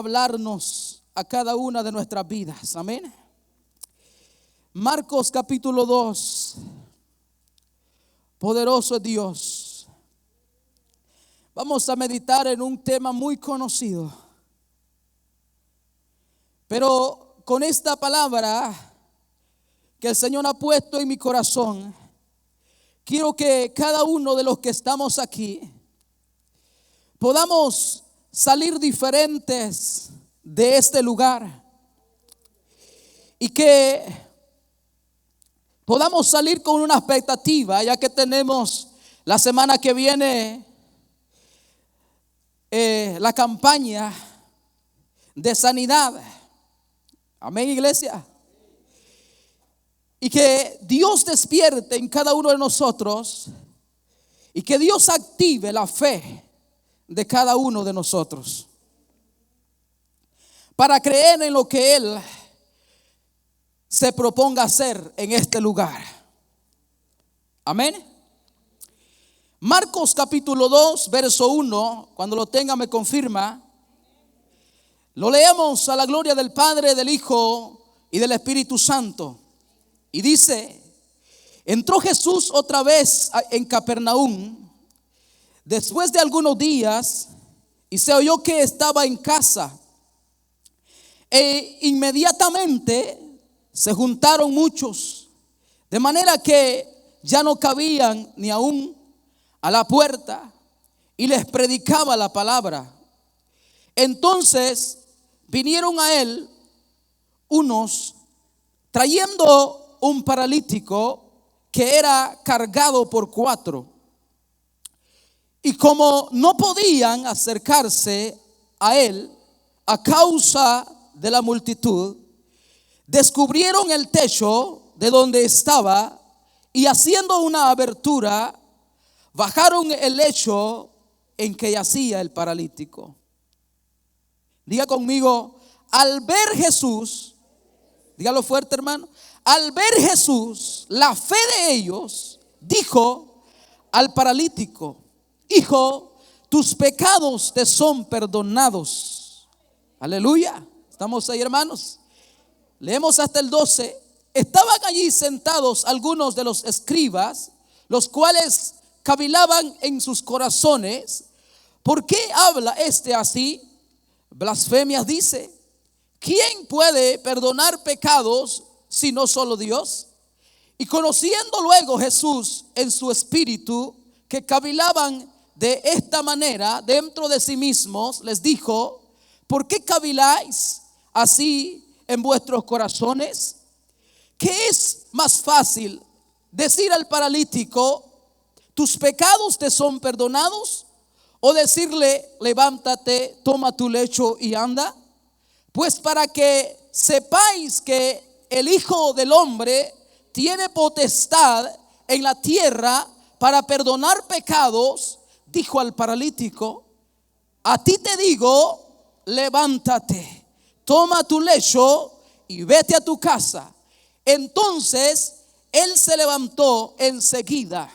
hablarnos a cada una de nuestras vidas. Amén. Marcos capítulo 2. Poderoso es Dios. Vamos a meditar en un tema muy conocido, pero con esta palabra que el Señor ha puesto en mi corazón, quiero que cada uno de los que estamos aquí podamos salir diferentes de este lugar y que podamos salir con una expectativa, ya que tenemos la semana que viene la campaña de sanidad. Amén, iglesia. Y que Dios despierte en cada uno de nosotros y que Dios active la fe de cada uno de nosotros para creer en lo que Él se proponga hacer en este lugar. Amén. Marcos capítulo 2, verso 1, cuando lo tenga me confirma. Lo leemos a la gloria del Padre, del Hijo y del Espíritu Santo. Y dice: entró Jesús otra vez en Capernaum después de algunos días, y se oyó que estaba en casa. E inmediatamente se juntaron muchos, de manera que ya no cabían ni aún a la puerta, y les predicaba la palabra. Entonces vinieron a él unos trayendo un paralítico que era cargado por 4. Y como no podían acercarse a él a causa de la multitud, descubrieron el techo de donde estaba, y haciendo una abertura, bajaron el lecho en que yacía el paralítico. Diga conmigo: al ver Jesús, dígalo fuerte, hermano, al ver Jesús la fe de ellos, dijo al paralítico: hijo, tus pecados te son perdonados. Aleluya. ¿Estamos ahí, hermanos? Leemos hasta el 12. Estaban allí sentados algunos de los escribas, los cuales cavilaban en sus corazones: ¿por qué habla este así? Blasfemias dice. ¿Quién puede perdonar pecados sino solo Dios? Y conociendo luego Jesús en su espíritu que cavilaban de esta manera dentro de sí mismos, les dijo: ¿por qué caviláis así en vuestros corazones? ¿Qué es más fácil, decir al paralítico: tus pecados te son perdonados? ¿O decirle: levántate, toma tu lecho y anda? Pues para que sepáis que el Hijo del Hombre tiene potestad en la tierra para perdonar pecados, dijo al paralítico: a ti te digo, levántate, toma tu lecho y vete a tu casa. Entonces él se levantó enseguida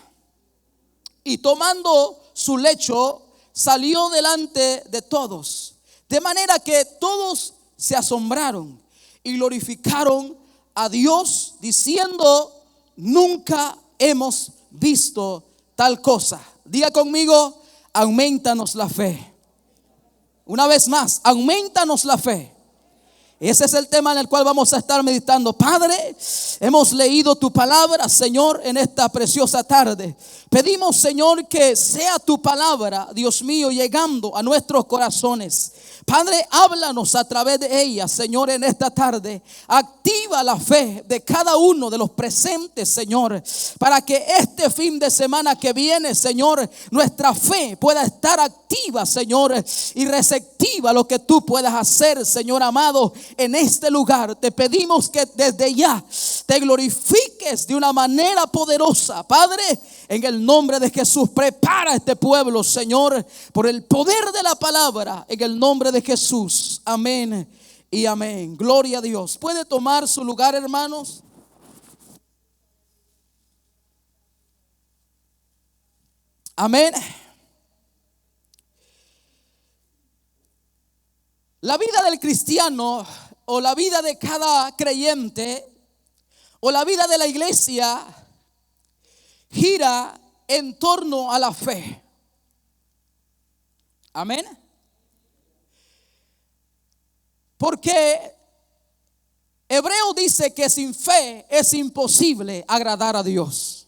y tomando su lecho salió delante de todos, de manera que todos se asombraron y glorificaron a Dios, diciendo: nunca hemos visto tal cosa. Diga conmigo: aumentanos la fe. Una vez más, aumentanos la fe. Ese es el tema en el cual vamos a estar meditando. Padre, hemos leído tu palabra, Señor, en esta preciosa tarde. Pedimos, Señor, que sea tu palabra, Dios mío, llegando a nuestros corazones. Padre, háblanos a través de ella, Señor, en esta tarde. Activa la fe de cada uno de los presentes, Señor, para que este fin de semana que viene, Señor, nuestra fe pueda estar activa, Señor, y receptiva a lo que tú puedas hacer, Señor amado, en este lugar. Te pedimos que desde ya te glorifiques de una manera poderosa, Padre. En el nombre de Jesús, prepara a este pueblo, Señor, por el poder de la palabra, en el nombre de Jesús. Amén y amén. Gloria a Dios. ¿Puede tomar su lugar, hermanos? Amén. La vida del cristiano o la vida de cada creyente o la vida de la iglesia gira en torno a la fe. Amén. Porque Hebreo dice que sin fe es imposible agradar a Dios.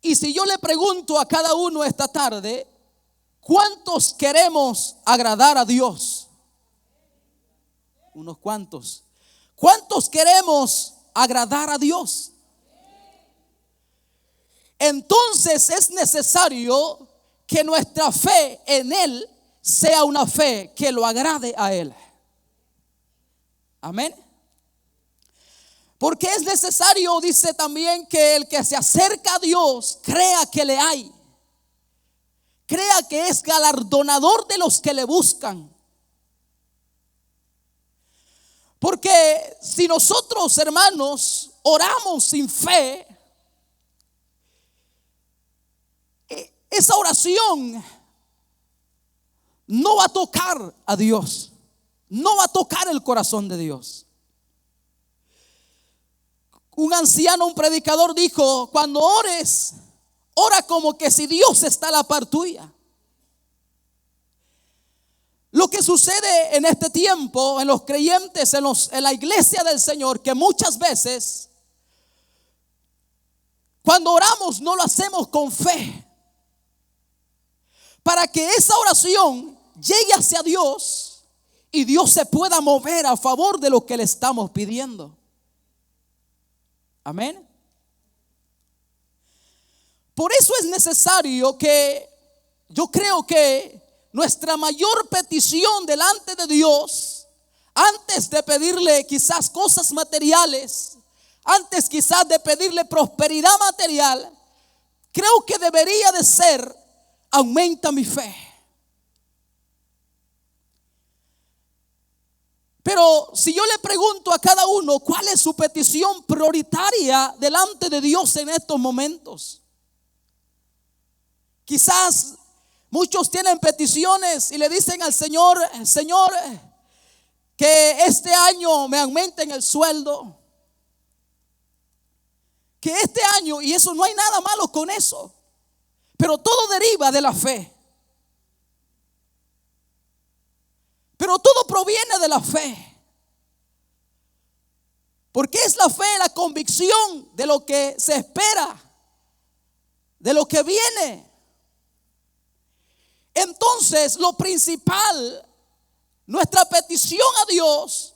Y si yo le pregunto a cada uno esta tarde, ¿cuántos queremos agradar a Dios? Unos cuantos. ¿Cuántos queremos agradar a Dios? Entonces es necesario que nuestra fe en Él sea una fe que lo agrade a Él. Amén. Porque es necesario, dice también, que el que se acerca a Dios crea que le hay. Crea que es galardonador de los que le buscan. Porque si nosotros, hermanos, oramos sin fe, esa oración no va a tocar a Dios. No va a tocar el corazón de Dios. Un anciano, un predicador dijo: cuando ores, ora como que si Dios está a la par tuya. Lo que sucede en este tiempo, en los creyentes, en la iglesia del Señor, que muchas veces cuando oramos no lo hacemos con fe, para que esa oración llegue hacia Dios y Dios se pueda mover a favor de lo que le estamos pidiendo. Amén. Por eso es necesario que, yo creo que nuestra mayor petición delante de Dios, antes de pedirle quizás cosas materiales, antes quizás de pedirle prosperidad material, creo que debería de ser: aumenta mi fe. Pero si yo le pregunto a cada uno cuál es su petición prioritaria delante de Dios en estos momentos, quizás muchos tienen peticiones y le dicen al Señor: Señor, que este año me aumenten el sueldo, que este año, y eso no hay nada malo con eso, pero todo deriva de la fe. Pero todo proviene de la fe. Porque es la fe, la convicción de lo que se espera, de lo que viene. Entonces, lo principal, nuestra petición a Dios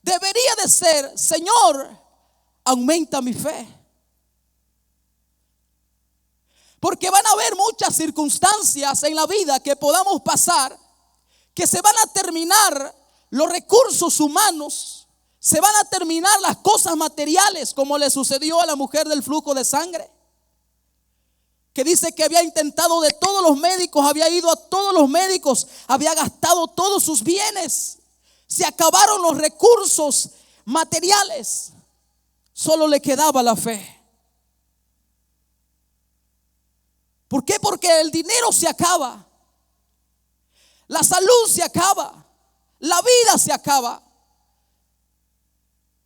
debería de ser: Señor, aumenta mi fe. Porque van a haber muchas circunstancias en la vida que podamos pasar, que se van a terminar los recursos humanos, se van a terminar las cosas materiales, como le sucedió a la mujer del flujo de sangre, que dice que había intentado de todos los médicos, había ido a todos los médicos, había gastado todos sus bienes, se acabaron los recursos materiales, solo le quedaba la fe. ¿Por qué? Porque el dinero se acaba, la salud se acaba, la vida se acaba.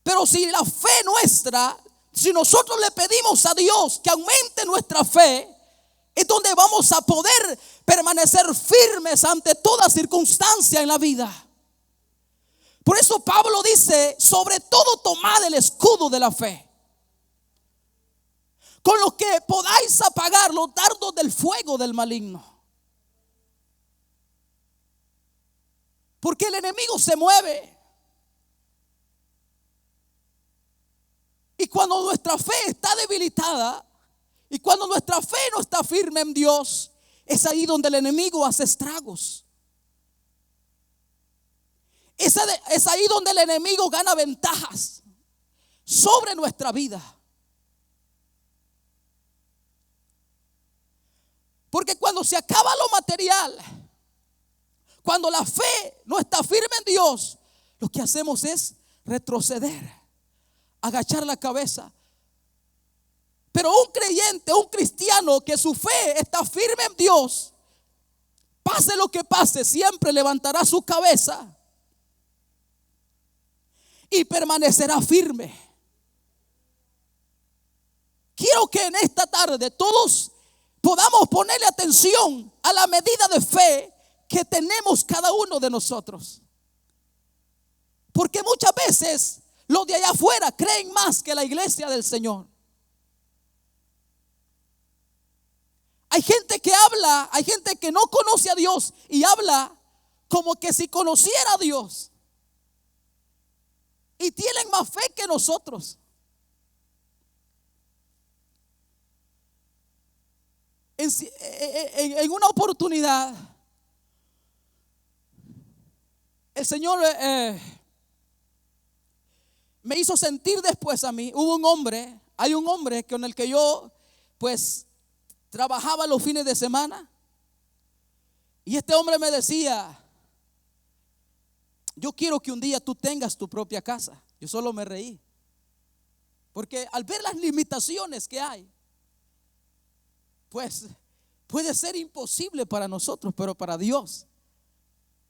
Pero si la fe nuestra, si nosotros le pedimos a Dios que aumente nuestra fe, es donde vamos a poder permanecer firmes ante toda circunstancia en la vida. Por eso Pablo dice: sobre todo tomad el escudo de la fe, con lo que podáis apagar los dardos del fuego del maligno. Porque el enemigo se mueve. Y cuando nuestra fe está debilitada, y cuando nuestra fe no está firme en Dios, es ahí donde el enemigo hace estragos. Es ahí donde el enemigo gana ventajas sobre nuestra vida. Porque cuando se acaba lo material, cuando la fe no está firme en Dios, lo que hacemos es retroceder, agachar la cabeza. Pero un creyente, un cristiano que su fe está firme en Dios, pase lo que pase, siempre levantará su cabeza y permanecerá firme. Quiero que en esta tarde todos podamos ponerle atención a la medida de fe que tenemos cada uno de nosotros. Porque muchas veces los de allá afuera creen más que la iglesia del Señor. Hay gente que habla, hay gente que no conoce a Dios y habla como que si conociera a Dios. Y tienen más fe que nosotros. En una oportunidad, el Señor me hizo sentir después a mí. Hay un hombre con el que yo pues trabajaba los fines de semana. Y este hombre me decía: yo quiero que un día tú tengas tu propia casa. Yo solo me reí, porque al ver las limitaciones que hay, pues puede ser imposible para nosotros, pero para Dios.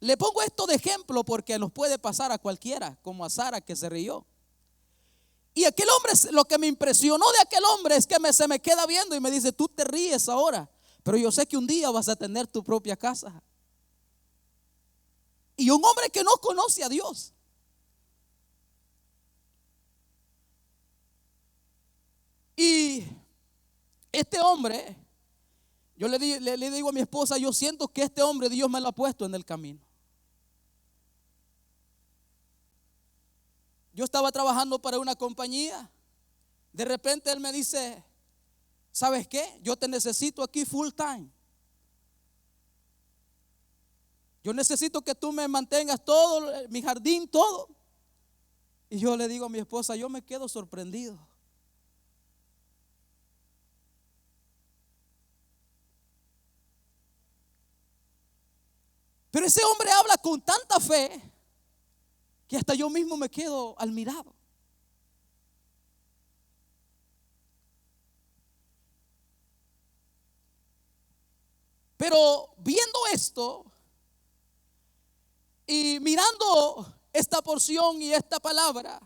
Le pongo esto de ejemplo porque nos puede pasar a cualquiera, como a Sara, que se rió. Y aquel hombre, lo que me impresionó de aquel hombre es que se me queda viendo y me dice: tú te ríes ahora, pero yo sé que un día vas a tener tu propia casa. Y un hombre que no conoce a Dios. Y este hombre, yo le digo a mi esposa: yo siento que este hombre Dios me lo ha puesto en el camino. Yo estaba trabajando para una compañía. De repente él me dice: ¿sabes qué? Yo te necesito aquí full time. Yo necesito que tú me mantengas todo, mi jardín, todo. Y yo le digo a mi esposa: yo me quedo sorprendido. Pero ese hombre habla con tanta fe que hasta yo mismo me quedo admirado. Pero viendo esto y mirando esta porción y esta palabra,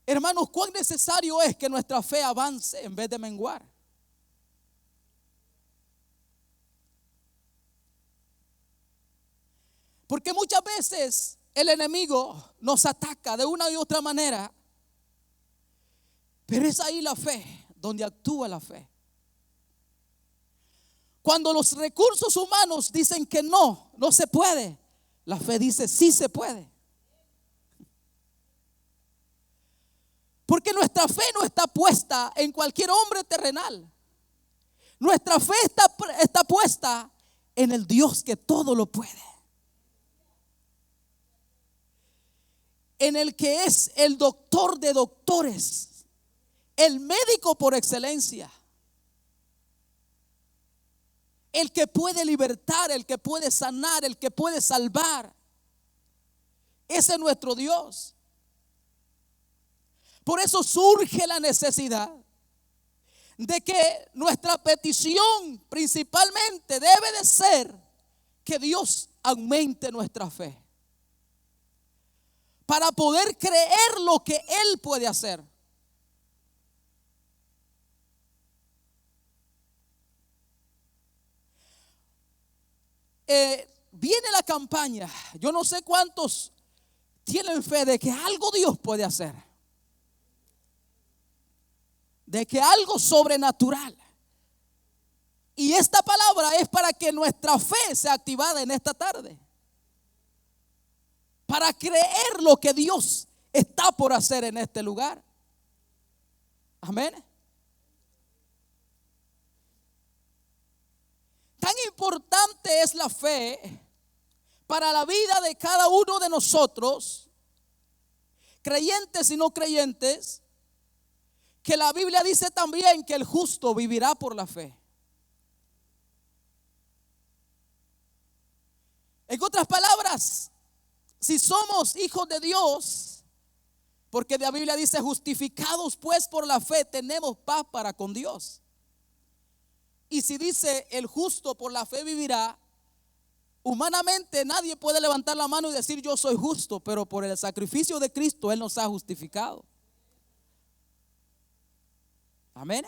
hermanos, cuán necesario es que nuestra fe avance en vez de menguar. Porque muchas veces el enemigo nos ataca de una y otra manera, pero es ahí la fe, donde actúa la fe. Cuando los recursos humanos dicen que no se puede, la fe dice sí se puede. Porque nuestra fe no está puesta en cualquier hombre terrenal. Nuestra fe está puesta en el Dios que todo lo puede. En el que es el doctor de doctores, el médico por excelencia, el que puede libertar, el que puede sanar, el que puede salvar. Ese es nuestro Dios. Por eso surge la necesidad de que nuestra petición principalmente debe de ser que Dios aumente nuestra fe, para poder creer lo que Él puede hacer. Viene la campaña. Yo no sé cuántos tienen fe de que algo Dios puede hacer, de que algo sobrenatural. Y esta palabra es para que nuestra fe sea activada en esta tarde, para creer lo que Dios está por hacer en este lugar. Amén. Tan importante es la fe para la vida de cada uno de nosotros, creyentes y no creyentes, que la Biblia dice también que el justo vivirá por la fe. En otras palabras, si somos hijos de Dios, porque la Biblia dice: justificados pues por la fe tenemos paz para con Dios. Y si dice el justo por la fe vivirá, humanamente nadie puede levantar la mano y decir yo soy justo, pero por el sacrificio de Cristo Él nos ha justificado. Amén.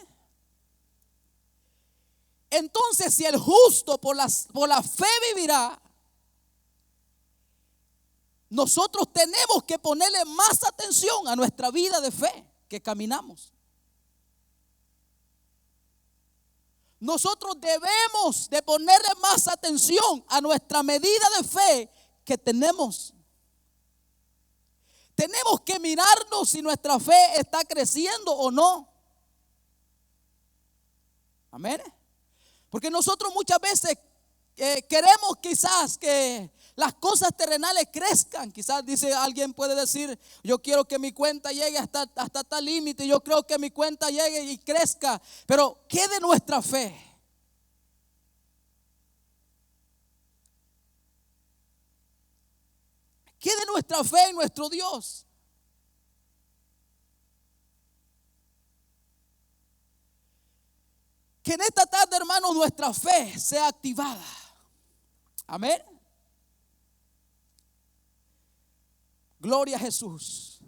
Entonces, si el justo por la fe vivirá, nosotros tenemos que ponerle más atención a nuestra vida de fe que caminamos. Nosotros debemos de ponerle más atención a nuestra medida de fe que tenemos. Tenemos que mirarnos si nuestra fe está creciendo o no. Amén. Porque nosotros muchas veces queremos quizás que las cosas terrenales crezcan. Quizás dice alguien puede decir, yo quiero que mi cuenta llegue hasta tal límite. Yo creo que mi cuenta llegue y crezca. Pero ¿qué de nuestra fe? ¿Qué de nuestra fe en nuestro Dios? Que en esta tarde, hermanos, nuestra fe sea activada. Amén. Gloria a Jesús.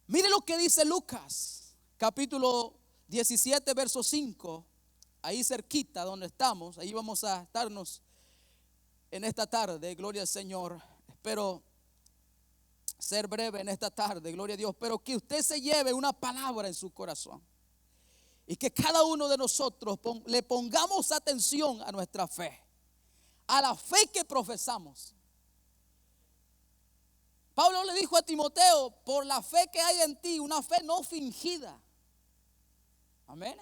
Mire lo que dice Lucas, capítulo 17, verso 5. Ahí cerquita donde estamos, ahí vamos a estarnos en esta tarde. Gloria al Señor. Espero ser breve en esta tarde, gloria a Dios, pero que usted se lleve una palabra en su corazón y que cada uno de nosotros le pongamos atención a nuestra fe, a la fe que profesamos. Pablo le dijo a Timoteo, por la fe que hay en ti, una fe no fingida. Amén.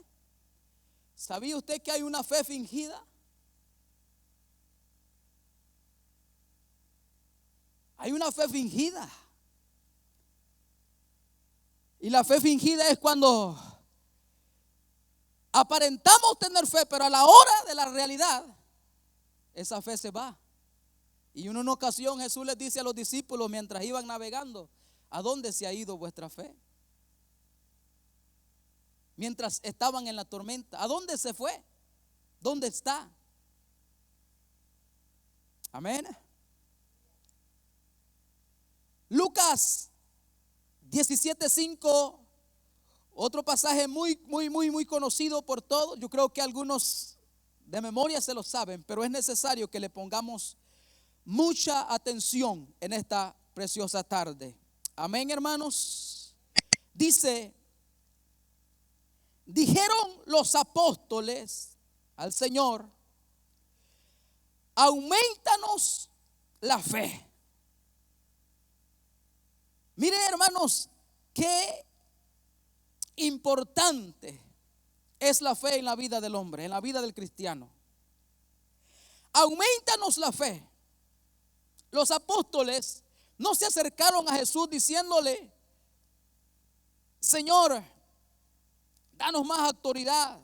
¿Sabía usted que hay una fe fingida? Hay una fe fingida. Y la fe fingida es cuando aparentamos tener fe, pero a la hora de la realidad, esa fe se va. Y en una ocasión Jesús les dice a los discípulos mientras iban navegando, ¿a dónde se ha ido vuestra fe? Mientras estaban en la tormenta, ¿a dónde se fue? ¿Dónde está? Amén. Lucas 17:5, otro pasaje muy conocido por todos. Yo creo que algunos de memoria se lo saben, pero es necesario que le pongamos mucha atención en esta preciosa tarde. Amén, hermanos. Dice, dijeron los apóstoles al Señor, aumentanos la fe. Miren, hermanos, qué importante es la fe en la vida del hombre, en la vida del cristiano. Aumentanos la fe. Los apóstoles no se acercaron a Jesús diciéndole, Señor, danos más autoridad.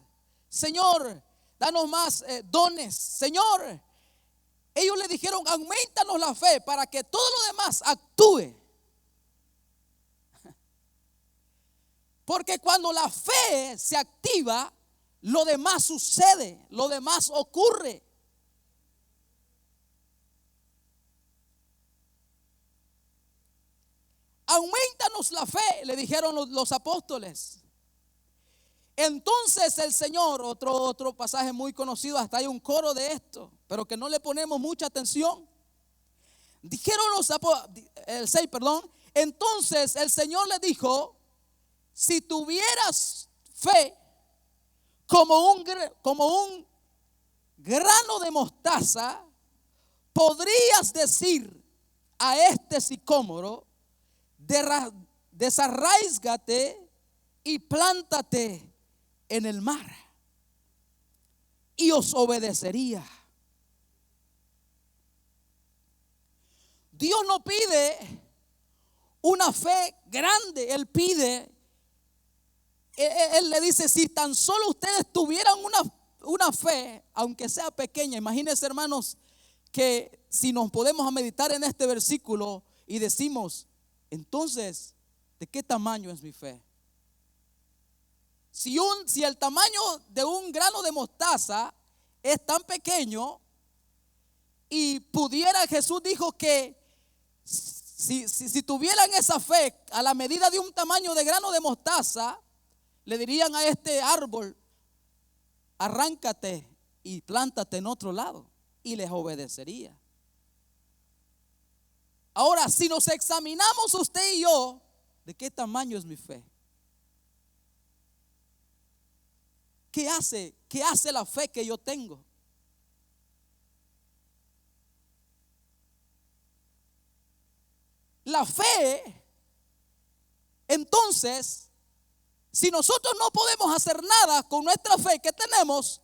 Señor, danos más dones. Señor, ellos le dijeron, aumentanos la fe para que todo lo demás actúe. Porque cuando la fe se activa, lo demás sucede, lo demás ocurre. Aumentanos la fe, le dijeron los apóstoles. Entonces el Señor, otro pasaje muy conocido, hasta hay un coro de esto, pero que no le ponemos mucha atención. Dijeron el 6, entonces el Señor le dijo, si tuvieras fe como un grano de mostaza, podrías decir a este sicómoro, desarráigate y plántate en el mar, y os obedecería. Dios no pide una fe grande, Él pide, Él le dice, si tan solo ustedes tuvieran una fe, aunque sea pequeña. Imagínense, hermanos, que si nos podemos meditar en este versículo y decimos, entonces, ¿de qué tamaño es mi fe? Si el tamaño de un grano de mostaza es tan pequeño y pudiera, Jesús dijo que si tuvieran esa fe a la medida de un tamaño de grano de mostaza, le dirían a este árbol: arráncate y plántate en otro lado, y les obedecería. Ahora, si nos examinamos usted y yo, ¿de qué tamaño es mi fe? ¿Qué hace la fe que yo tengo? La fe, entonces, si nosotros no podemos hacer nada con nuestra fe que tenemos,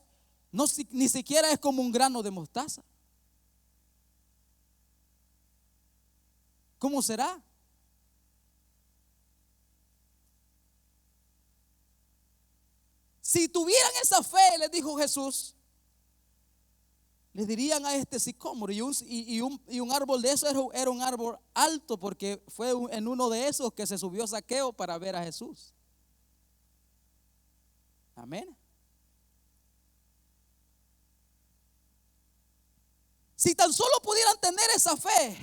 ni siquiera es como un grano de mostaza. ¿Cómo será? Si tuvieran esa fe, les dijo Jesús, le dirían a este sicómoro, y un árbol de eso era un árbol alto, porque fue en uno de esos que se subió Zaqueo para ver a Jesús. Amén. Si tan solo pudieran tener esa fe,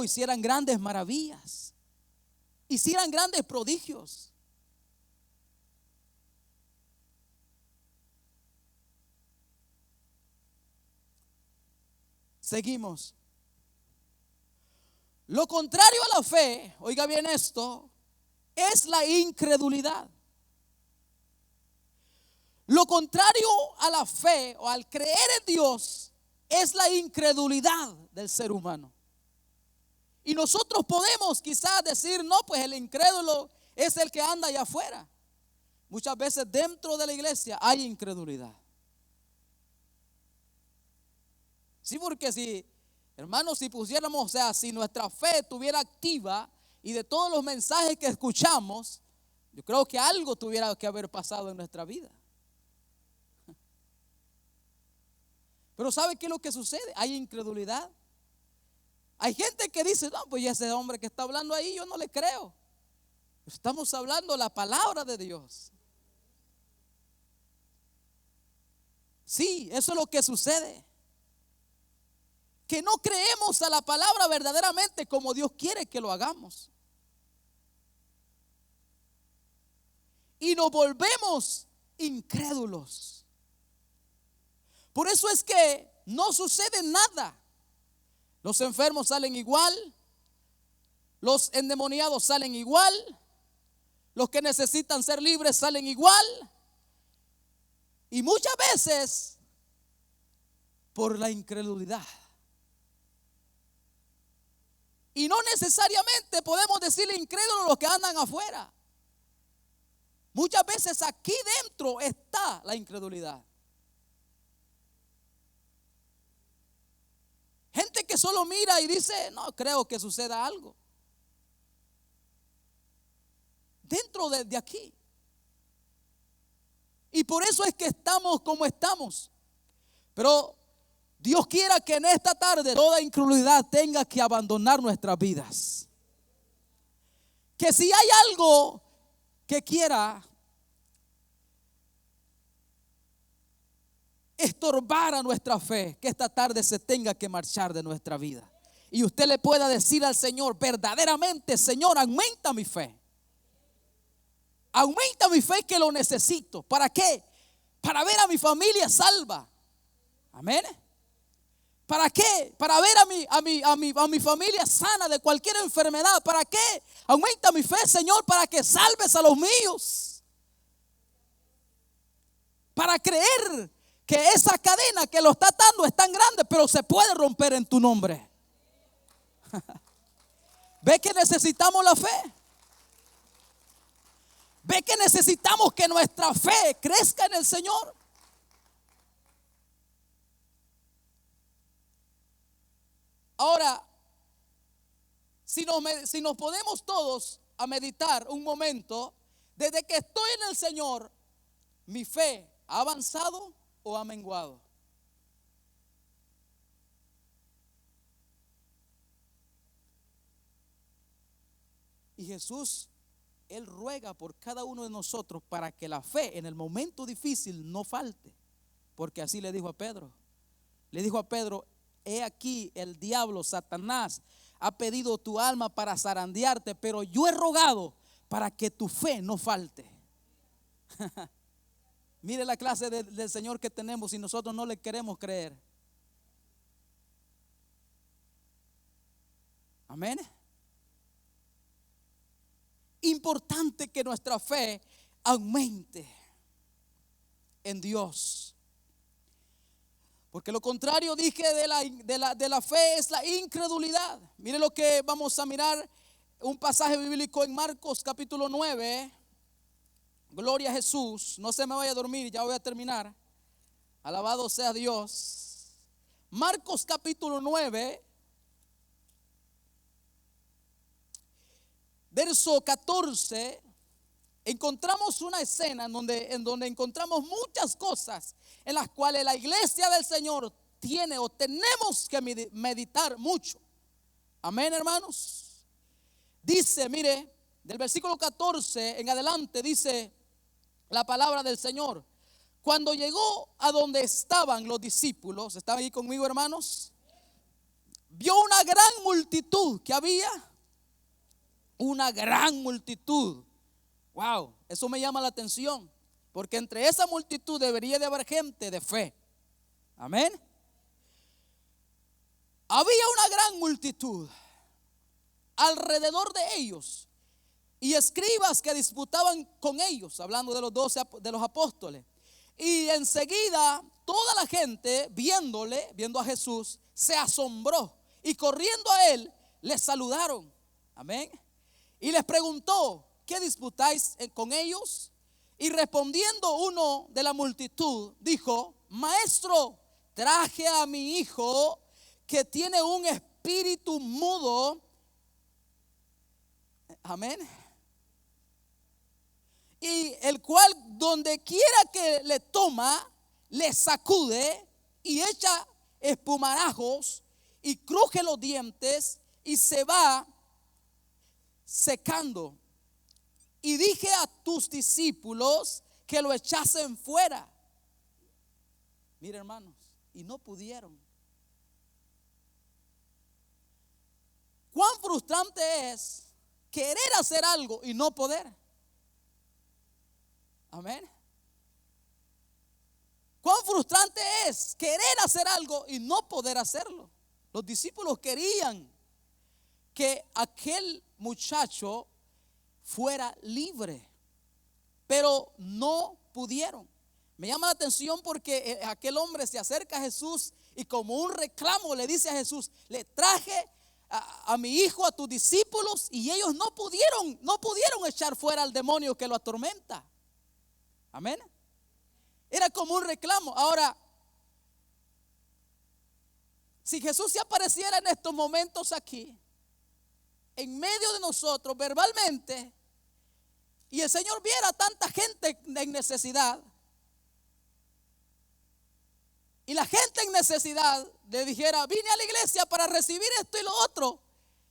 hicieran grandes maravillas, hicieran grandes prodigios. Seguimos. Lo contrario a la fe, oiga bien esto, es la incredulidad. Lo contrario a la fe o al creer en Dios es la incredulidad del ser humano. Y nosotros podemos quizás decir, no, pues el incrédulo es el que anda allá afuera. Muchas veces dentro de la iglesia hay incredulidad. Sí, porque hermanos, si pusiéramos, o sea, si nuestra fe estuviera activa y de todos los mensajes que escuchamos, yo creo que algo tuviera que haber pasado en nuestra vida. Pero ¿sabe qué es lo que sucede? Hay incredulidad. Hay gente que dice, no, pues ese hombre que está hablando ahí, yo no le creo. Estamos hablando la palabra de Dios. Sí, eso es lo que sucede. Que no creemos a la palabra verdaderamente como Dios quiere que lo hagamos. Y nos volvemos incrédulos. Por eso es que no sucede nada. Los enfermos salen igual, los endemoniados salen igual, los que necesitan ser libres salen igual. Y muchas veces por la incredulidad. Y no necesariamente podemos decirle incrédulos a los que andan afuera. Muchas veces aquí dentro está la incredulidad. Gente que solo mira y dice, no creo que suceda algo. Dentro de aquí. Y por eso es que estamos como estamos. Pero Dios quiera que en esta tarde toda incredulidad tenga que abandonar nuestras vidas. Que si hay algo que quiera estorbar a nuestra fe, que esta tarde se tenga que marchar de nuestra vida. Y usted le pueda decir al Señor verdaderamente, Señor, aumenta mi fe. Aumenta mi fe que lo necesito. ¿Para qué? Para ver a mi familia salva. Amén. ¿Para qué? Para ver a mi familia sana de cualquier enfermedad. ¿Para qué? Aumenta mi fe, Señor, para que salves a los míos. Para creer que esa cadena que lo está atando es tan grande, pero se puede romper en tu nombre. ¿Ve que necesitamos la fe? ¿Ve que necesitamos que nuestra fe crezca en el Señor? Ahora, si nos podemos todos a meditar un momento, desde que estoy en el Señor, ¿mi fe ha avanzado o ha menguado? Y Jesús Él ruega por cada uno de nosotros para que la fe en el momento difícil no falte. Porque así le dijo a Pedro. Le dijo a Pedro: he aquí el diablo, Satanás, ha pedido tu alma para zarandearte, pero yo he rogado para que tu fe no falte. Mire la clase del Señor que tenemos y nosotros no le queremos creer. Amén. Importante que nuestra fe aumente en Dios. Porque lo contrario, dije, de la fe es la incredulidad. Mire lo que vamos a mirar, un pasaje bíblico en Marcos capítulo 9. Gloria a Jesús. No se me vaya a dormir, ya voy a terminar. Alabado sea Dios. Marcos capítulo 9, verso 14. Encontramos una escena en donde encontramos muchas cosas en las cuales la iglesia del Señor tiene o tenemos que meditar mucho. Amén, hermanos. Dice, mire, del versículo 14 en adelante dice la palabra del Señor: cuando llegó a donde estaban los discípulos, ¿estaban ahí conmigo, hermanos? Vio una gran multitud que había. Una gran multitud. Wow, eso me llama la atención, porque entre esa multitud debería de haber gente de fe. Amén. Había una gran multitud alrededor de ellos y escribas que disputaban con ellos, hablando de los 12 de los apóstoles. Y enseguida toda la gente viendo a Jesús, se asombró y corriendo a él le saludaron. Amén. Y les preguntó: ¿qué disputáis con ellos? Y respondiendo uno de la multitud dijo: maestro, traje a mi hijo que tiene un espíritu mudo. Amén. Y el cual donde quiera que le toma, le sacude y echa espumarajos y cruje los dientes y se va secando. Y dije a tus discípulos que lo echasen fuera. Mira, hermanos, y no pudieron. Cuán frustrante es querer hacer algo y no poder. Amén. Cuán frustrante es querer hacer algo y no poder hacerlo. Los discípulos querían que aquel muchacho fuera libre, pero no pudieron. Me llama la atención porque aquel hombre se acerca a Jesús y como un reclamo le dice a Jesús: le traje a mi hijo a tus discípulos y ellos no pudieron echar fuera al demonio que lo atormenta. Amén. Era como un reclamo. Ahora, si Jesús se apareciera en estos momentos aquí, en medio de nosotros verbalmente, y el Señor viera a tanta gente en necesidad, y la gente en necesidad le dijera: vine a la iglesia para recibir esto y lo otro,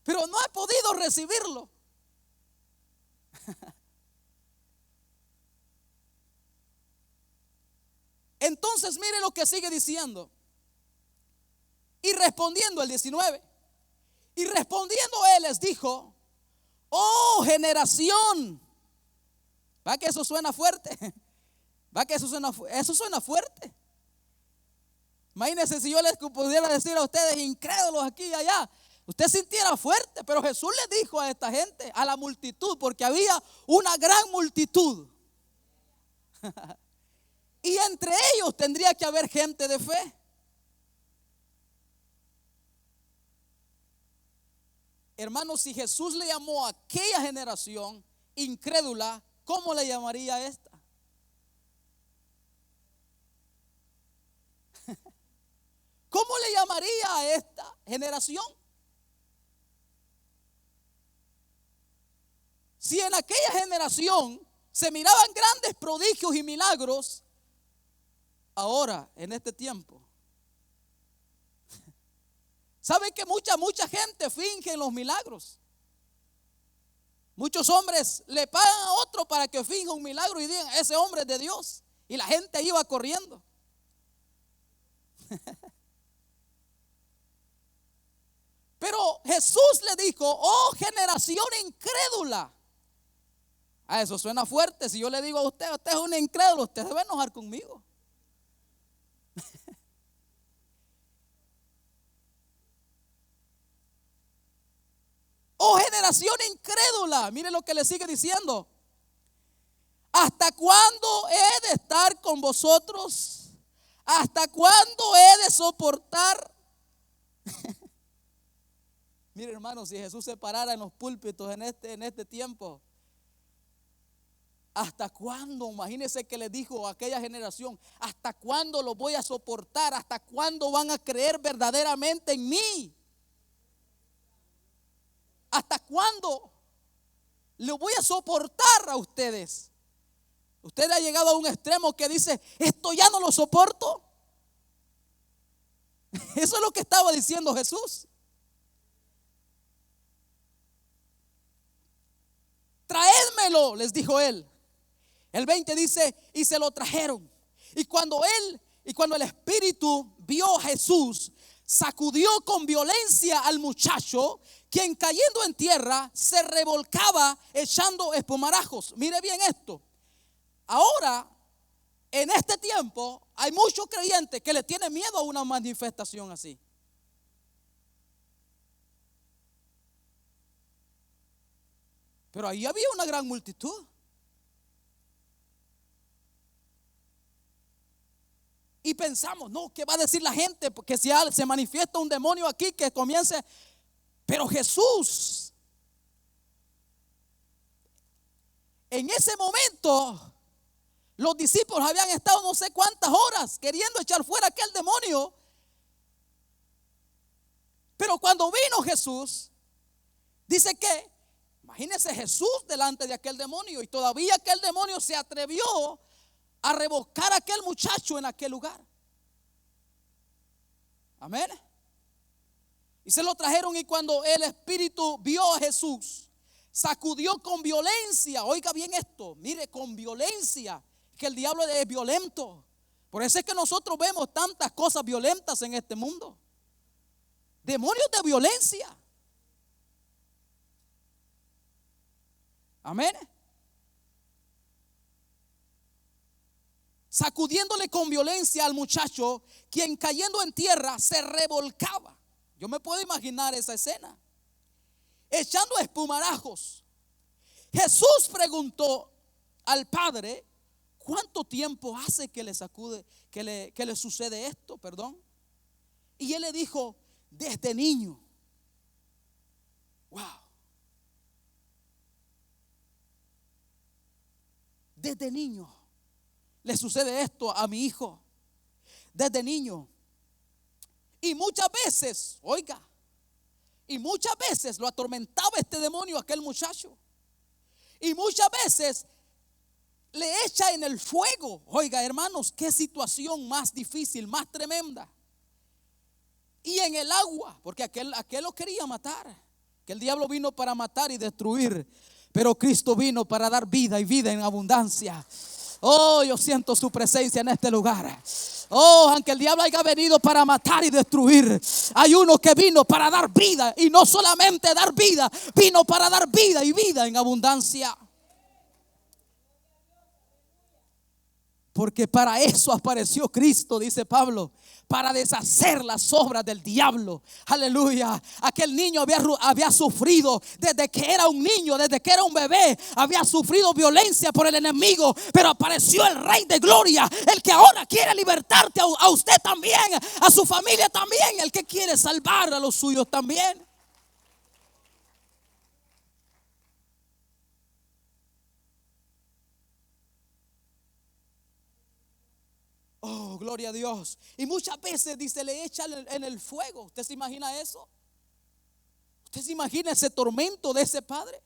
pero no he podido recibirlo. Entonces mire lo que sigue diciendo. Y respondiendo el 19, y respondiendo él les dijo: oh generación. ¿Va que eso suena fuerte? ¿Va que eso suena fuerte? Imagínense si yo les pudiera decir a ustedes, incrédulos aquí y allá, usted sintiera fuerte. Pero Jesús les dijo a esta gente, a la multitud, porque había una gran multitud. Y entre ellos tendría que haber gente de fe. Hermanos, si Jesús le llamó a aquella generación incrédula, ¿cómo le llamaría a esta? ¿Cómo le llamaría a esta generación? Si en aquella generación se miraban grandes prodigios y milagros, ahora, en este tiempo, ¿saben que mucha gente finge los milagros? Muchos hombres le pagan a otro para que finja un milagro y digan, ese hombre es de Dios. Y la gente iba corriendo. Pero Jesús le dijo, oh generación incrédula. A eso suena fuerte. Si yo le digo a usted, usted es un incrédulo, usted se va a enojar conmigo. Oh generación incrédula. Mire lo que le sigue diciendo. ¿Hasta cuándo he de estar con vosotros? ¿Hasta cuándo he de soportar? Mire, hermanos, si Jesús se parara en los púlpitos en este tiempo, ¿hasta cuándo? Imagínense que le dijo a aquella generación, ¿hasta cuándo lo voy a soportar? ¿Hasta cuándo van a creer verdaderamente en mí? ¿Hasta cuándo lo voy a soportar a ustedes? Usted ha llegado a un extremo que dice, esto ya no lo soporto. Eso es lo que estaba diciendo Jesús. Traédmelo, les dijo él. El 20 dice, y se lo trajeron. Y cuando el espíritu vio a Jesús, sacudió con violencia al muchacho, quien cayendo en tierra se revolcaba echando espumarajos. Mire bien esto. Ahora, en este tiempo, hay muchos creyentes que le tienen miedo a una manifestación así. Pero ahí había una gran multitud. Y pensamos, no, ¿qué va a decir la gente? Porque si se manifiesta un demonio aquí que comience. Pero Jesús, en ese momento, los discípulos habían estado no sé cuántas horas queriendo echar fuera aquel demonio. Pero cuando vino Jesús, dice que, imagínense Jesús delante de aquel demonio, y todavía aquel demonio se atrevió a revocar a aquel muchacho en aquel lugar. Amén. Y se lo trajeron, y cuando el espíritu vio a Jesús, sacudió con violencia. Oiga bien esto, mire, con violencia, que el diablo es violento. Por eso es que nosotros vemos tantas cosas violentas en este mundo. Demonios de violencia. Amén. Sacudiéndole con violencia al muchacho, quien cayendo en tierra se revolcaba. Yo me puedo imaginar esa escena, echando espumarajos. Jesús preguntó al padre, ¿cuánto tiempo hace que le sacude, que le sucede esto? Perdón. Y él le dijo, desde niño. Wow. Desde niño le sucede esto a mi hijo. Desde niño. Y muchas veces, oiga, y muchas veces lo atormentaba este demonio a aquel muchacho. Y muchas veces le echa en el fuego. Oiga, hermanos, qué situación más difícil, más tremenda. Y en el agua, porque aquel lo quería matar. Que el diablo vino para matar y destruir, pero Cristo vino para dar vida y vida en abundancia. Oh, yo siento su presencia en este lugar. Oh, aunque el diablo haya venido para matar y destruir, hay uno que vino para dar vida. Y no solamente dar vida, vino para dar vida y vida en abundancia. Porque para eso apareció Cristo, dice Pablo, para deshacer las obras del diablo. Aleluya. Aquel niño había sufrido desde que era un niño, desde que era un bebé. Había sufrido violencia por el enemigo, pero apareció el Rey de Gloria, el que ahora quiere libertarte a usted también, a su familia también, el que quiere salvar a los suyos también. Oh, gloria a Dios. Y muchas veces dice, le echa en el fuego. ¿Usted se imagina eso? ¿Usted se imagina ese tormento de ese padre?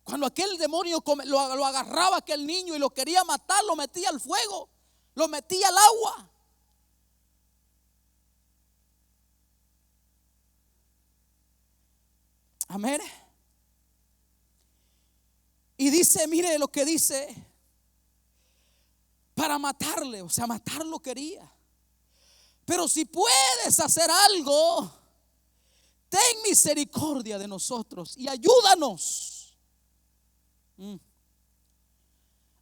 Cuando aquel demonio lo agarraba a aquel niño y lo quería matar, lo metía al fuego, lo metía al agua. Amén. Y dice, mire lo que dice, para matarle, o sea, matarlo quería. Pero si puedes hacer algo, ten misericordia de nosotros y ayúdanos.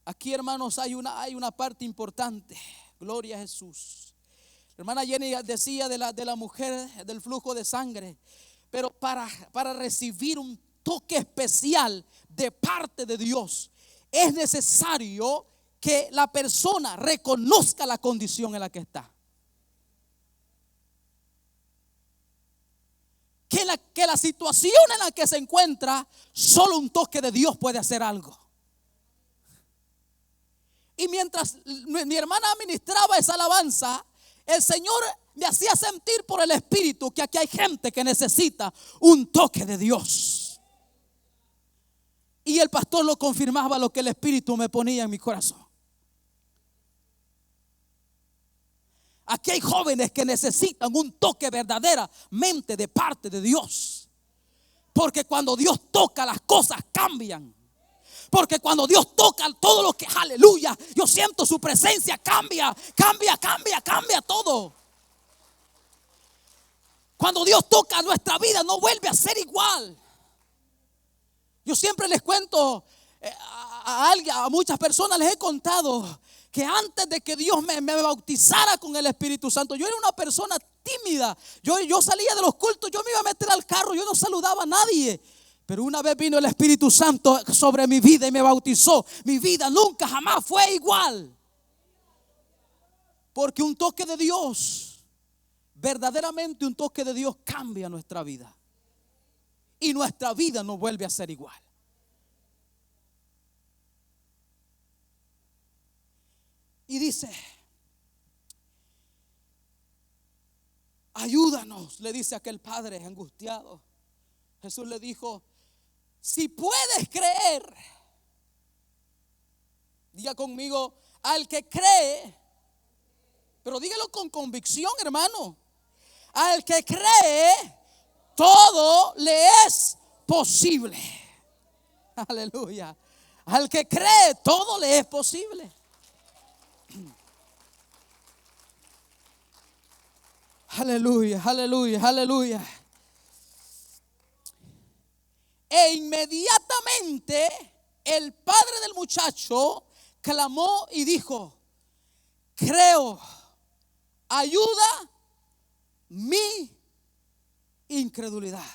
Aquí, hermanos, hay una parte importante. Gloria a Jesús. La hermana Jenny decía de la mujer del flujo de sangre. Pero para recibir un toque especial de parte de Dios, es necesario que la persona reconozca la condición en la que está. Que la situación en la que se encuentra, solo un toque de Dios puede hacer algo. Y mientras mi hermana ministraba esa alabanza, el Señor me hacía sentir por el Espíritu que aquí hay gente que necesita un toque de Dios. Y el pastor lo confirmaba, lo que el Espíritu me ponía en mi corazón. Aquí hay jóvenes que necesitan un toque verdaderamente de parte de Dios. Porque cuando Dios toca, las cosas cambian. Porque cuando Dios toca, todo lo que, aleluya, yo siento su presencia, cambia todo. Cuando Dios toca nuestra vida, no vuelve a ser igual. Yo siempre les cuento a muchas personas les he contado que antes de que Dios me bautizara con el Espíritu Santo, yo era una persona tímida. Yo salía de los cultos, yo me iba a meter al carro, yo no saludaba a nadie. Pero una vez vino el Espíritu Santo sobre mi vida y me bautizó. Mi vida nunca jamás fue igual. Porque un toque de Dios, verdaderamente un toque de Dios cambia nuestra vida. Y nuestra vida no vuelve a ser igual. Y dice, ayúdanos, le dice aquel padre angustiado. Jesús le dijo, si puedes creer, diga conmigo, al que cree, pero dígalo con convicción, hermano. Al que cree, todo le es posible. Aleluya. Al que cree, todo le es posible. Aleluya, aleluya, aleluya. E inmediatamente el padre del muchacho clamó y dijo, creo, ayuda mi incredulidad.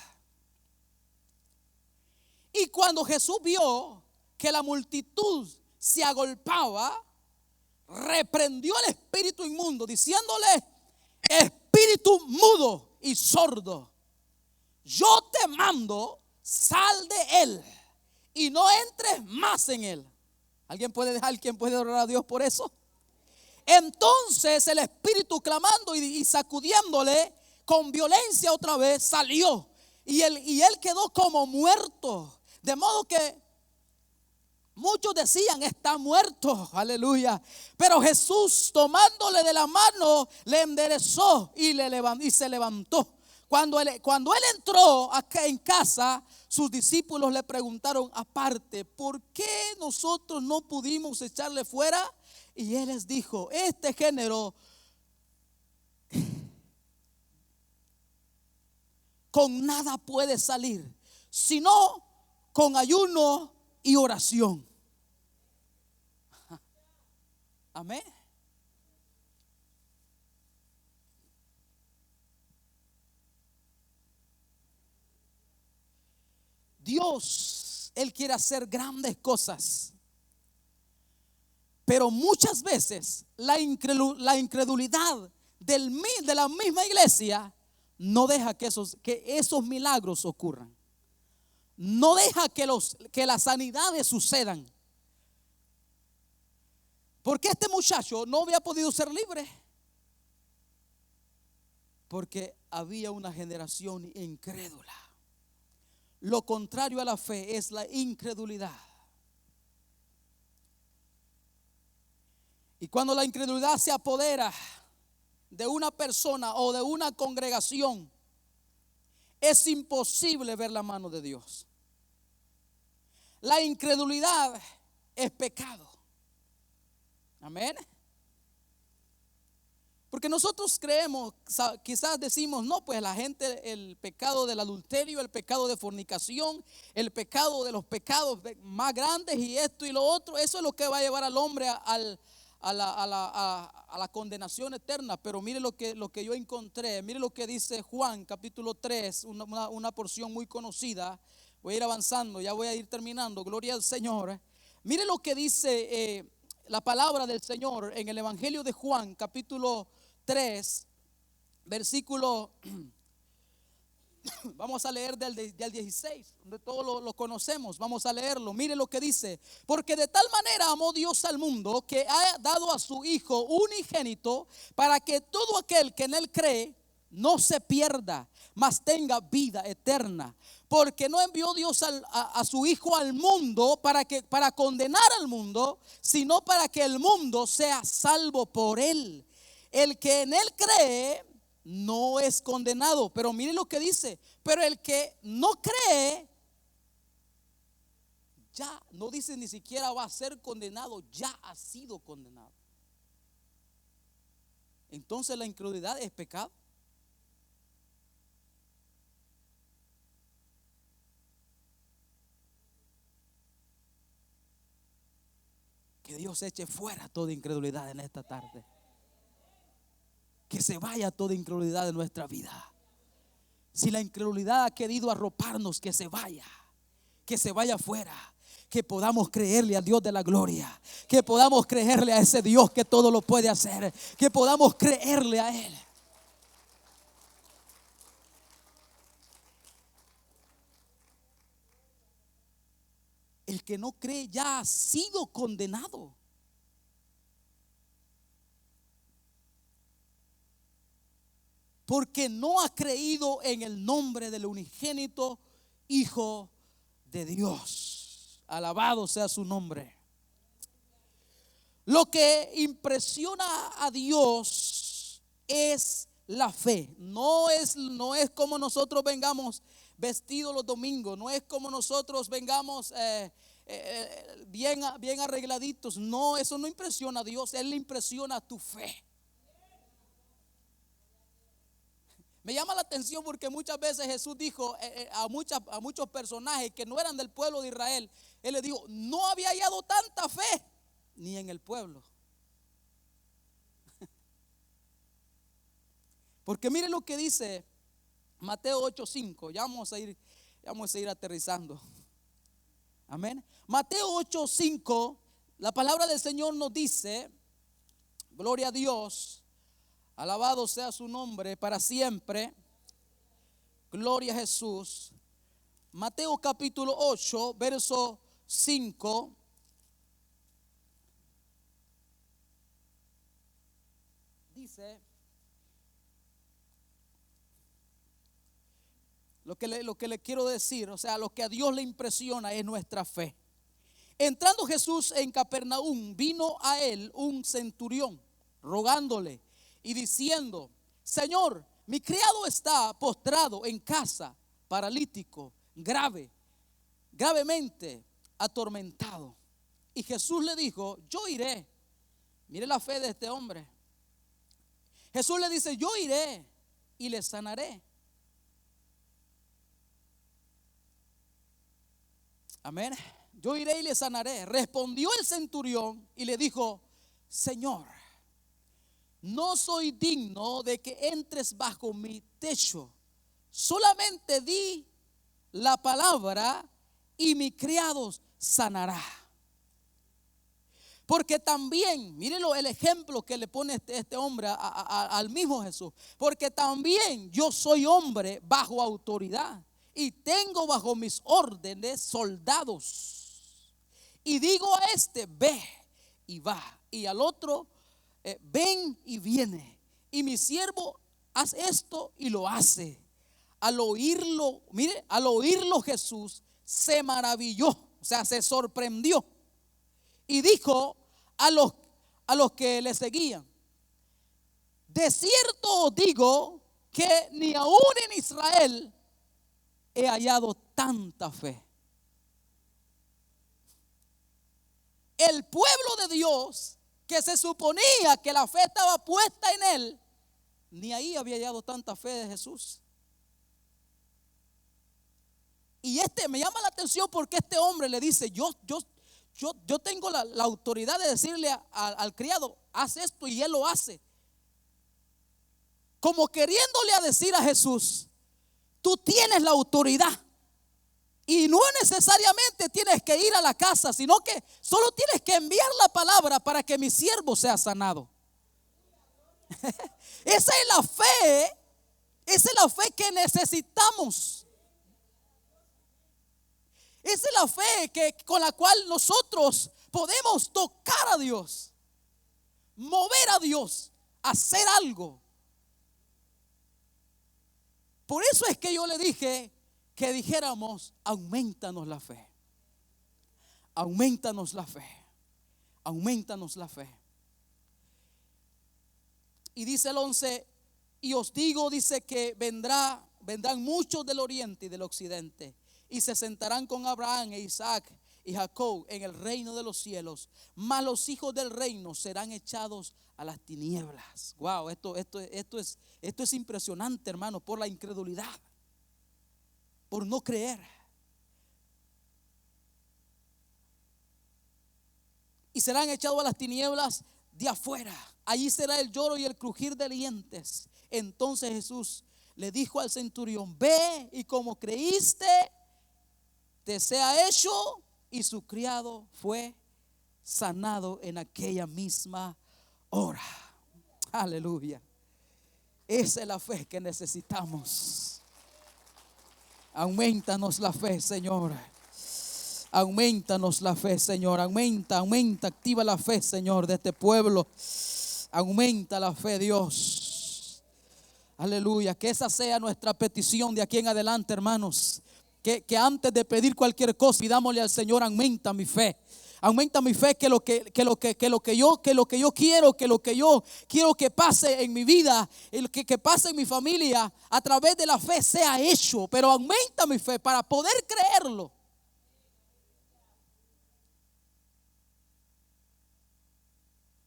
Y cuando Jesús vio que la multitud se agolpaba, reprendió al espíritu inmundo, diciéndole, espíritu mudo y sordo, yo te mando, sal de él y no entres más en él. ¿Alguien puede orar a Dios por eso? Entonces el espíritu, clamando y sacudiéndole con violencia otra vez, salió y él quedó como muerto. De modo que muchos decían, está muerto, aleluya. Pero Jesús, tomándole de la mano, le enderezó y se levantó. Cuando él entró acá en casa, sus discípulos le preguntaron aparte, ¿por qué nosotros no pudimos echarle fuera? Y él les dijo, este género con nada puede salir, sino con ayuno y oración. Amén. Dios, Él quiere hacer grandes cosas, pero muchas veces la incredulidad de la misma iglesia no deja que esos milagros ocurran. No deja que las sanidades sucedan. Porque este muchacho no había podido ser libre, porque había una generación incrédula. Lo contrario a la fe es la incredulidad. Y cuando la incredulidad se apodera de una persona o de una congregación, es imposible ver la mano de Dios. la incredulidad es pecado. Amén. Porque nosotros creemos, quizás decimos, no, pues la gente, el pecado del adulterio, el pecado de fornicación, el pecado de los pecados más grandes y esto y lo otro, eso es lo que va a llevar al hombre a la condenación eterna. Pero mire lo que yo encontré, mire lo que dice Juan capítulo 3, una porción muy conocida. Voy a ir avanzando, ya voy a ir terminando, gloria al Señor. Mire lo que dice la palabra del Señor en el Evangelio de Juan capítulo 3, versículo, vamos a leer del 16, donde todos lo conocemos. Vamos a leerlo. Mire lo que dice: porque de tal manera amó Dios al mundo, que ha dado a su Hijo unigénito, para que todo aquel que en él cree no se pierda, mas tenga vida eterna. Porque no envió Dios a su Hijo al mundo para condenar al mundo, sino para que el mundo sea salvo por él. El que en él cree no es condenado. Pero mire lo que dice: pero el que no cree, ya no dice ni siquiera va a ser condenado, ya ha sido condenado. Entonces la incredulidad es pecado. Que Dios eche fuera toda incredulidad en esta tarde. Que se vaya toda incredulidad de nuestra vida. Si la incredulidad ha querido arroparnos, que se vaya fuera. Que podamos creerle al Dios de la gloria. Que podamos creerle a ese Dios que todo lo puede hacer. Que podamos creerle a Él. El que no cree ya ha sido condenado. Porque no ha creído en el nombre del unigénito Hijo de Dios. Alabado sea su nombre. Lo que impresiona a Dios es la fe. No es como nosotros vengamos vestidos los domingos. No es como nosotros vengamos bien arregladitos. No, eso no impresiona a Dios. Él le impresiona tu fe. Me llama la atención porque muchas veces Jesús dijo a muchos personajes que no eran del pueblo de Israel. Él les dijo: no había hallado tanta fe ni en el pueblo. Porque mire lo que dice Mateo 8:5. Ya vamos a ir aterrizando. Amén. Mateo 8:5, la palabra del Señor nos dice, gloria a Dios, alabado sea su nombre para siempre. Gloria a Jesús. Mateo capítulo 8, verso 5. Dice: lo que le quiero decir, o sea, lo que a Dios le impresiona es nuestra fe. Entrando Jesús en Capernaum, vino a él un centurión rogándole y diciendo: Señor, mi criado está postrado en casa, paralítico, gravemente atormentado. Y Jesús le dijo: yo iré. Mire la fe de este hombre. Jesús le dice: yo iré y le sanaré. Amén. Yo iré y le sanaré. Respondió el centurión y le dijo: Señor, no soy digno de que entres bajo mi techo. Solamente di la palabra y mi criado sanará. Porque también, mírenlo, el ejemplo que le pone este hombre al mismo Jesús. Porque también yo soy hombre bajo autoridad y tengo bajo mis órdenes soldados. Y digo a este: ve y va, y al otro: ven y viene. Y mi siervo: haz esto, y lo hace. Al oírlo, mire, al oírlo Jesús se maravilló, o sea, se sorprendió. Y dijo a los que le seguían: de cierto os digo que ni aún en Israel he hallado tanta fe. el pueblo de Dios, que se suponía que la fe estaba puesta en él, ni ahí había hallado tanta fe de Jesús. Y me llama la atención porque este hombre le dice, yo tengo la autoridad de decirle al criado, haz esto, y él lo hace. Como queriéndole a decir a Jesús, tú tienes la autoridad. Y no necesariamente tienes que ir a la casa, sino que solo tienes que enviar la palabra para que mi siervo sea sanado. Esa es la fe, que necesitamos. Esa es la fe con la cual nosotros podemos tocar a Dios, mover a Dios, hacer algo. Por eso es que yo le dije que dijéramos, aumentanos la fe. Aumentanos la fe. Aumentanos la fe. Y dice el 11, y os digo, dice que vendrán muchos del oriente y del occidente, y se sentarán con Abraham e Isaac y Jacob en el reino de los cielos, mas los hijos del reino serán echados a las tinieblas. Wow, esto es impresionante, hermano, por la incredulidad, por no creer. Y serán echados a las tinieblas de afuera. Allí será el lloro y el crujir de dientes. Entonces Jesús le dijo al centurión, ve y como creíste, te sea hecho. Y su criado fue sanado en aquella misma hora. Aleluya. Esa es la fe que necesitamos. Aumentanos la fe, Señor. Aumentanos la fe, Señor. Aumenta, activa la fe, Señor, de este pueblo. Aumenta la fe, Dios. Aleluya. Que esa sea nuestra petición de aquí en adelante, hermanos. Que antes de pedir cualquier cosa, pidámosle al Señor, aumenta mi fe. Aumenta mi fe, que lo que yo quiero que pase en mi vida, que pase en mi familia, a través de la fe sea hecho. Pero aumenta mi fe para poder creerlo.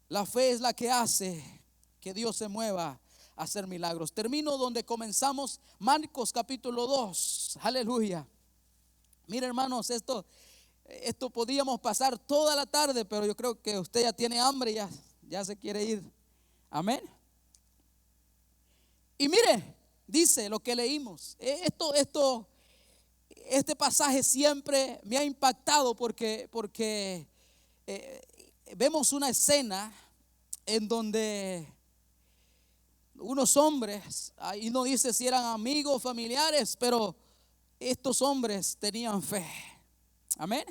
La fe es la que hace que Dios se mueva a hacer milagros. Termino donde comenzamos, Marcos capítulo 2. Aleluya. Mira, hermanos, esto podíamos pasar toda la tarde, pero yo creo que usted ya tiene hambre y ya se quiere ir. Amén. Y mire, dice lo que leímos. Este pasaje siempre me ha impactado porque vemos una escena en donde unos hombres, ahí no dice si eran amigos, familiares, pero estos hombres tenían fe. Amén.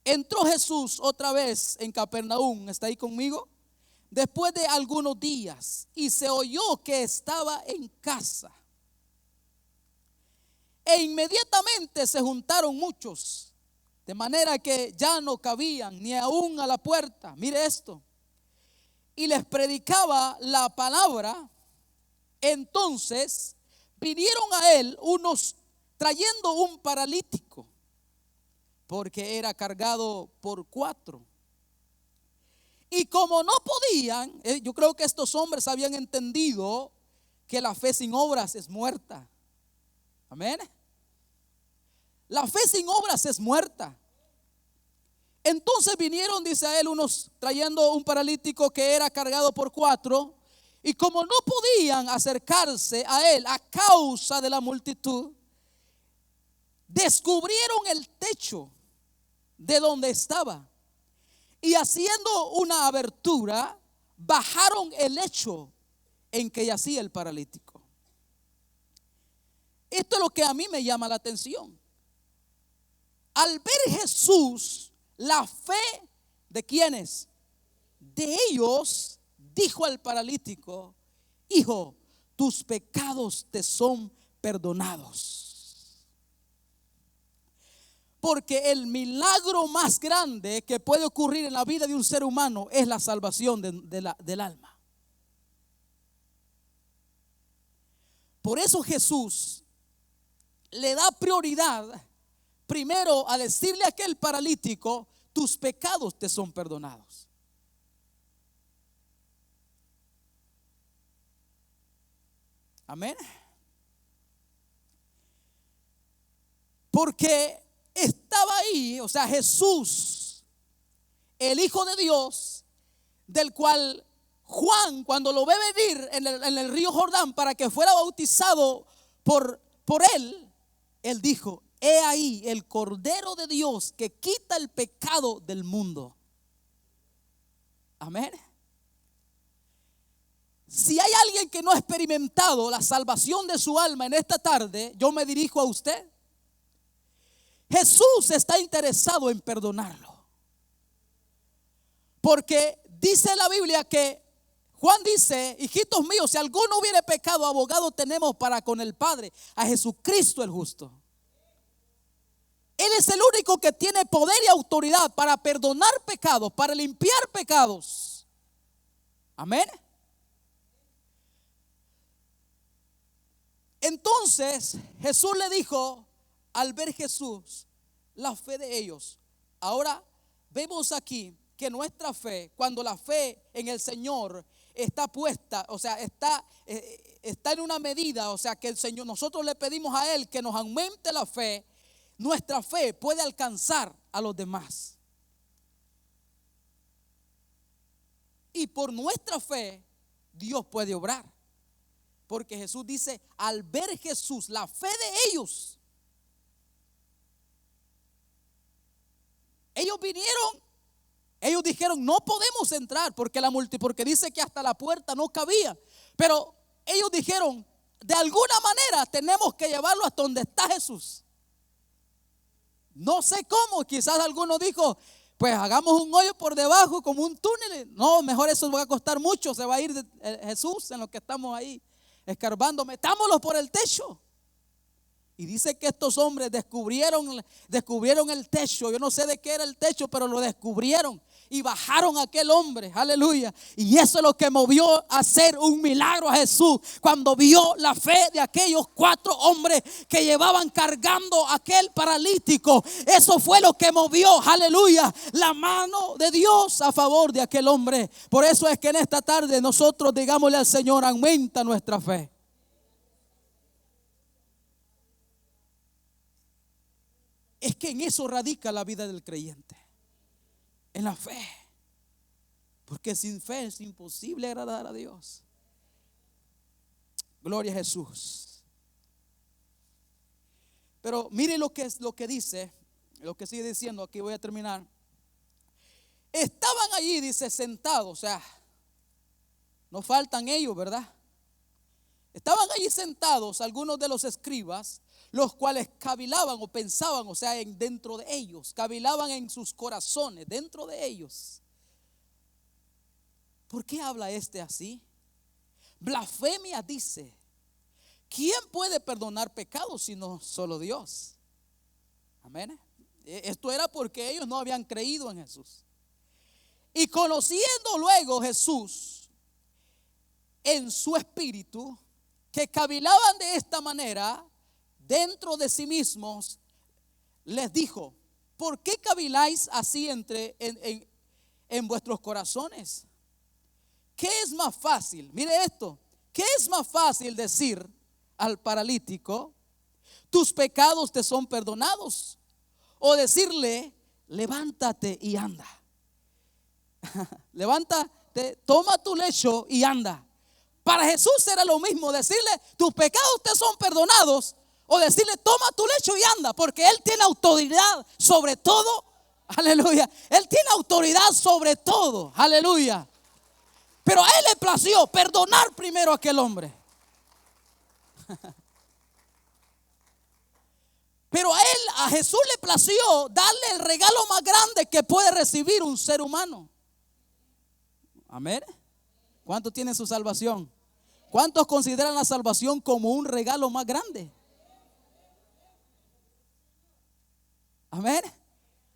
Entró Jesús otra vez en Capernaum, ¿está ahí conmigo? Después de algunos días, y se oyó que estaba en casa. E inmediatamente se juntaron muchos, de manera que ya no cabían ni aún a la puerta. Mire esto. Y les predicaba la palabra. Entonces vinieron a él unos trayendo un paralítico, porque era cargado por 4. Y como no podían, yo creo que estos hombres habían entendido que la fe sin obras es muerta. Amén. La fe sin obras es muerta. Entonces vinieron, dice a él, unos trayendo un paralítico que era cargado por 4. Y como no podían acercarse a él a causa de la multitud, descubrieron el techo de donde estaba. Y haciendo una abertura, bajaron el lecho en que yacía el paralítico. Esto es lo que a mí me llama la atención. Al ver Jesús la fe de quienes, de ellos, dijo al paralítico: hijo, tus pecados te son perdonados. Porque el milagro más grande que puede ocurrir en la vida de un ser humano es la salvación del alma. Por eso Jesús le da prioridad primero a decirle a aquel paralítico: tus pecados te son perdonados. Amén. Porque estaba ahí, o sea, Jesús, el Hijo de Dios, del cual Juan, cuando lo ve venir en el río Jordán para que fuera bautizado por él, él dijo: he ahí el Cordero de Dios que quita el pecado del mundo. Amén. Si hay alguien que no ha experimentado la salvación de su alma en esta tarde, yo me dirijo a usted. Jesús está interesado en perdonarlo. Porque dice la Biblia que Juan dice: hijitos míos, si alguno hubiere pecado, abogado tenemos para con el Padre, a Jesucristo el justo. Él es el único que tiene poder y autoridad para perdonar pecados, para limpiar pecados. Amén. Entonces Jesús le dijo, al ver Jesús la fe de ellos. Ahora vemos aquí que nuestra fe, cuando la fe en el Señor está puesta, o sea, está en una medida, o sea, que el Señor, nosotros le pedimos a Él que nos aumente la fe, nuestra fe puede alcanzar a los demás. Y por nuestra fe, Dios puede obrar. Porque Jesús dice, al ver Jesús la fe de ellos, ellos vinieron, ellos dijeron: no podemos entrar porque dice que hasta la puerta no cabía. Pero ellos dijeron: de alguna manera tenemos que llevarlo hasta donde está Jesús. No sé cómo, quizás alguno dijo: pues hagamos un hoyo por debajo como un túnel. No, mejor eso va a costar mucho, se va a ir Jesús en lo que estamos ahí escarbando, metámoslo por el techo. Y dice que estos hombres descubrieron el techo. Yo no sé de qué era el techo, pero lo descubrieron y bajaron a aquel hombre. Aleluya. Y eso es lo que movió a hacer un milagro a Jesús, cuando vio la fe de aquellos 4 hombres que llevaban cargando a aquel paralítico. Eso fue lo que movió, aleluya, la mano de Dios a favor de aquel hombre. Por eso es que en esta tarde nosotros digámosle al Señor: aumenta nuestra fe. Es que en eso radica la vida del creyente, en la fe. Porque sin fe es imposible agradar a Dios. Gloria a Jesús. Pero mire lo que dice, lo que sigue diciendo. Aquí voy a terminar. Estaban allí, dice, sentados. O sea, no faltan ellos, ¿verdad? Estaban allí sentados algunos de los escribas, los cuales cavilaban o pensaban, o sea, dentro de ellos, cavilaban en sus corazones, dentro de ellos. ¿Por qué habla así? Blasfemia dice. ¿Quién puede perdonar pecados sino solo Dios? Amén. Esto era porque ellos no habían creído en Jesús. Y conociendo luego Jesús en su espíritu, que cavilaban de esta manera dentro de sí mismos, les dijo: ¿por qué caviláis así en vuestros corazones? ¿Qué es más fácil? Mire esto. ¿Qué es más fácil decir al paralítico: tus pecados te son perdonados? O decirle: levántate y anda. Levántate, toma tu lecho y anda. Para Jesús era lo mismo decirle: tus pecados te son perdonados, o decirle: toma tu lecho y anda, porque Él tiene autoridad sobre todo. Aleluya. Él tiene autoridad sobre todo. Aleluya. Pero a Él le plació perdonar primero a aquel hombre. Pero a Jesús le plació darle el regalo más grande que puede recibir un ser humano. Amén. ¿Cuántos tienen su salvación? ¿Cuántos consideran la salvación como un regalo más grande? Amén.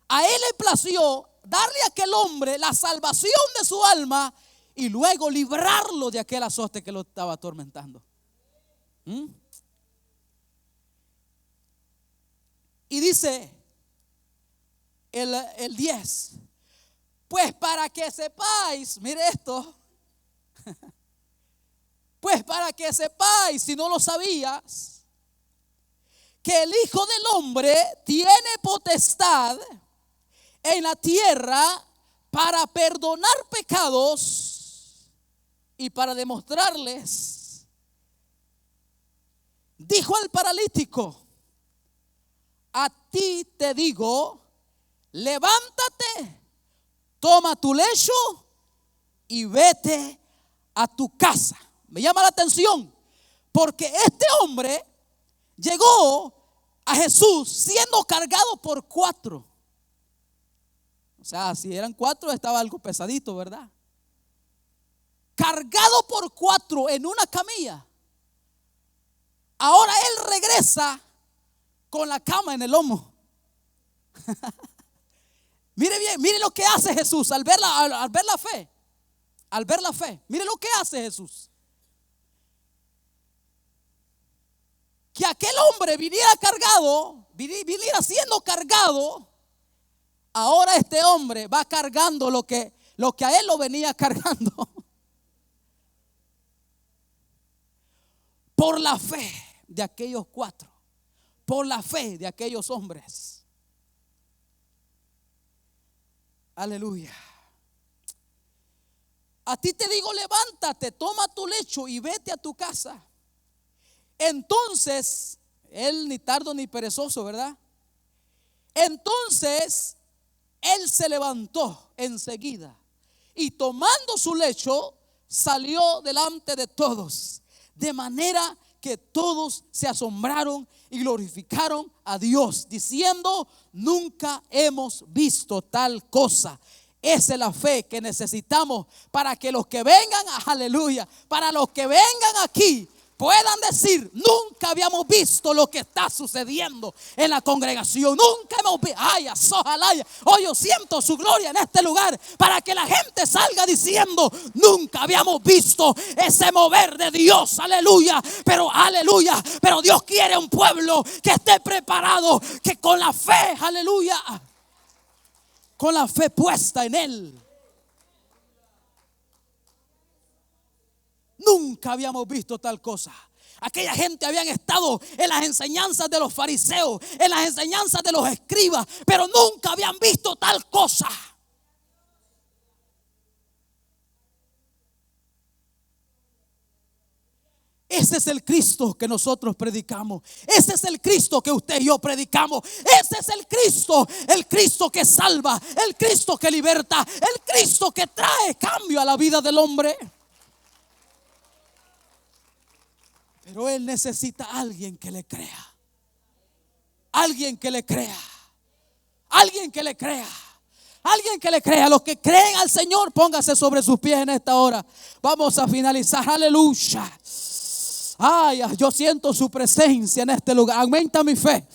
A Él le plació darle a aquel hombre la salvación de su alma y luego librarlo de aquel azote que lo estaba atormentando. Y dice: el 10. Pues para que sepáis, mire esto. Pues para que sepáis, si no lo sabías, que el Hijo del Hombre tiene potestad en la tierra para perdonar pecados y para demostrarles. Dijo al paralítico: a ti te digo, levántate, toma tu lecho y vete a tu casa. Me llama la atención porque este hombre llegó a Jesús siendo cargado por 4. O sea, si eran 4 estaba algo pesadito, ¿verdad? Cargado por 4 en una camilla. Ahora él regresa con la cama en el lomo. Mire bien, mire lo que hace Jesús al ver la fe. Al ver la fe, mire lo que hace Jesús. Que aquel hombre viniera cargado, viniera siendo cargado. Ahora este hombre va cargando lo que a él lo venía cargando. Por la fe de aquellos 4. Por la fe de aquellos hombres. Aleluya. A ti te digo, levántate, toma tu lecho y vete a tu casa. Entonces, él ni tardo ni perezoso, ¿verdad? Entonces, él se levantó enseguida y tomando su lecho, salió delante de todos. De manera que todos se asombraron y glorificaron a Dios, diciendo: nunca hemos visto tal cosa. Esa es la fe que necesitamos para que los que vengan, aleluya, para los que vengan aquí puedan decir: nunca habíamos visto lo que está sucediendo en la congregación. Nunca hemos visto. Ay, ojalá. Hoy yo siento su gloria en este lugar para que la gente salga diciendo: nunca habíamos visto ese mover de Dios. Aleluya. Pero Dios quiere un pueblo que esté preparado, que con la fe, aleluya, con la fe puesta en Él. Nunca habíamos visto tal cosa. Aquella gente habían estado en las enseñanzas de los fariseos, en las enseñanzas de los escribas, pero nunca habían visto tal cosa. Ese es el Cristo que nosotros predicamos. Ese es el Cristo que usted y yo predicamos. Ese es el Cristo que salva, el Cristo que liberta, el Cristo que trae cambio a la vida del hombre. Pero Él necesita a alguien que le crea. Alguien que le crea. Alguien que le crea. Alguien que le crea. Los que creen al Señor, póngase sobre sus pies en esta hora. Vamos a finalizar. Aleluya. Ay, yo siento su presencia en este lugar. Aumenta mi fe.